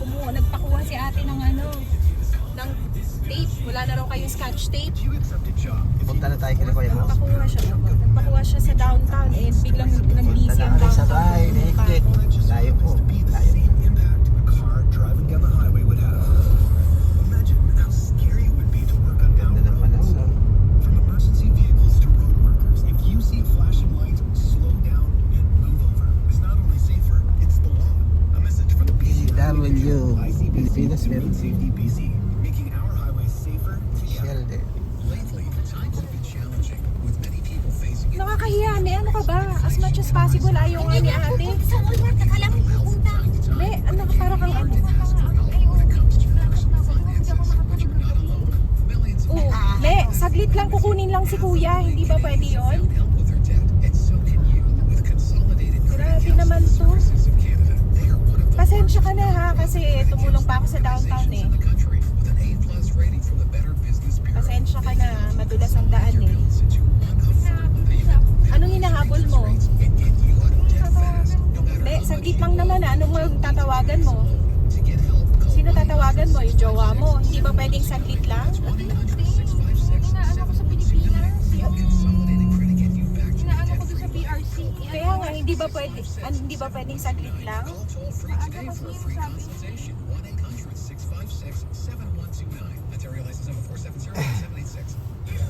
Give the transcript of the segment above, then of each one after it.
Nagpakuha si ate ng ng tape. Wala na raw kayong scotch tape. Punta na tayo kina Kuya Mo. Nagpakuha siya sa downtown eh. Biglang nag-busy ang Punta na kami sa downtown. bahay ni Hikik. Layo po. Layo. Impact a car driving down the highway would have. Imagine how scary it would be to work on Ganda down ng panahon. roads. No? From emergency vehicles to road workers, if you see a flashing light, slow down and move over. It's not only safer, it's the law. A message from the PW. Pilipinas meron Safety BC, making our highways safer together. Shell din. Lately, times have been challenging, with many people facing Nakakahiya, ne? Ano ka ba? As much as possible, ayaw nga ni ate. Sa Walmart, akala mo pupunta. Ne, para kang ano? Oo, ne, saglit lang kukunin lang si kuya. Hindi ba pwede yun? help with their debt, and so can you. With consolidated Grabe naman to. of Canada, they are one of the Pasensya ka na ha, kasi tumulong pa ako sa downtown eh. in the country with an A+ rating from the Better Business Bureau. Pasensya ka na, madulas ang daan eh. Since you want upfront payment, Anong hinahabol mo? and get you out of debt fast. No matter Ne, saglit lang naman ha. Anong tatawagan mo? to get help, call Sino tatawagan mo? Yung jowa mo? Hindi ba pwedeng saglit lang? 1-800-656-7722. Consolidated Credit get you back to Inaano ko doon sa PRC. Kaya nga, hindi ba pwedeng saglit lang? Call toll free today for a free consultation. 1-800-656-7129. Materializes number 470-786.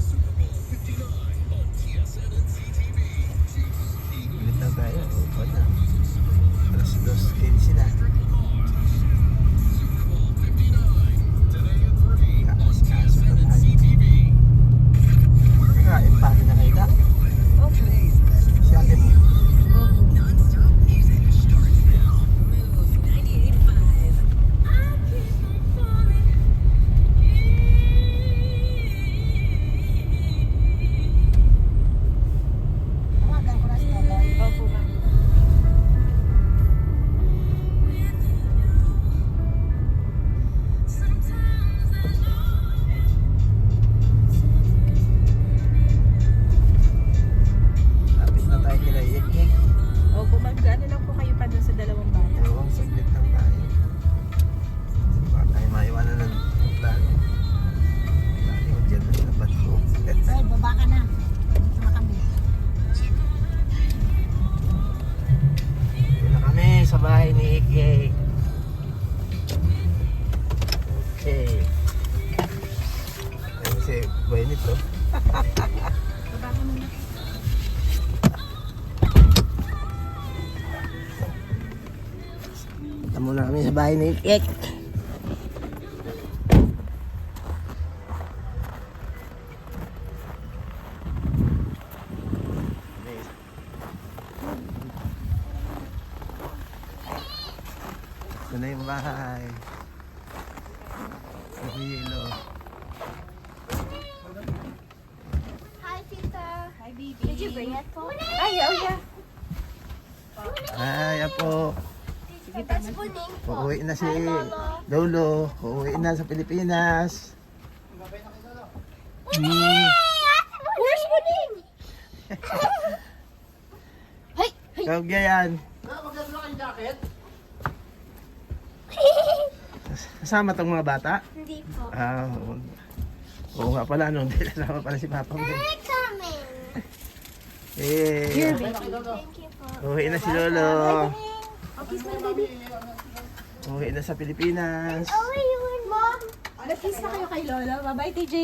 Super Bowl 59 on TSN and CTV. Ulit na tayo. Upo na. Alas 2:15 na. Kakas-kaso na tayo. Kain pa rin na kayo da. Okay. Si ate mo. Opo, ma'am. Lapit na tayo kila Hikik. Opo, mag-ano lang po kayo pa dun sa dalawang bata. Ewan, saglit lang tayo. Baka tayo maiwanan ng plano. Plano ko dyan na sa bato. Ay, baba ka na. Dito na kami. Yun na kami sa bahay ni Hikik. Okay. Ayun si Buenit, oh. Baba ka muna. Punta muna kami sa bahay ni Hikik. Ito na yung bahay. Ang hilo. Hi, Tita. Hi, baby. Did you bring it po? Ay, oh yeah. Ay, apo. That's Buning po. Uuwi na si Hi, Lolo. Lolo. Uuwi na sa Pilipinas. Where's Buning? Hey! Hey! Tawag niya yan. Kasama tong mga bata? Hindi po. Ah, oo nga pala, no? Hindi kasama pala si Papa mo. They're coming. Eh, Thank you po. uuwi na si Lolo. Oh, kiss na, baby. Uuwi na sa Pilipinas. Oh, you and Mom. Nag-kiss na kayo kay Lolo. Bye-bye, TJ.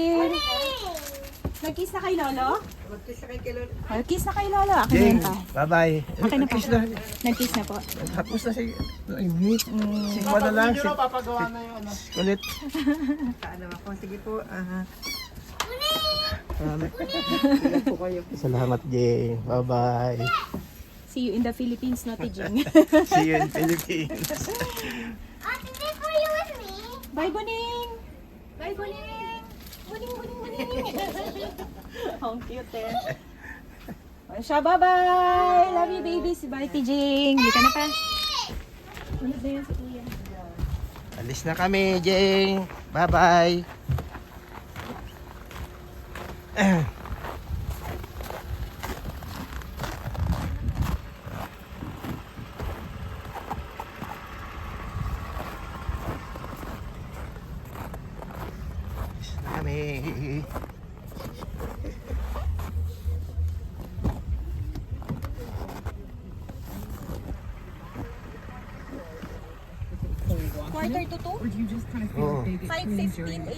Nag-kiss na kay Lolo? Nag-kiss na kay Lolo. Akin na Jing, yun pa. bye-bye. Akin na pa. Kiss na. Nag-kiss na po. Tapos na si... Ay, wait. Si Kuya na lang. Papagawa na yung ano. Kulit. Alam ako, sige po. Salamat, Jing. Bye-bye. See you in the Philippines, no, Tijing? See you in Philippines. Ate, this for you and me. Bye, Buning! Bye, Buning. Buning, buning, buning! Ang cute eh. O siya, bye-bye! Love you, babies! Bye, Tijing! Hindi ka na pa. Ano ba yun si Kuya? Alis na kami, Jing. Bye-bye. kami. Quarter to 2? Oo. 5:15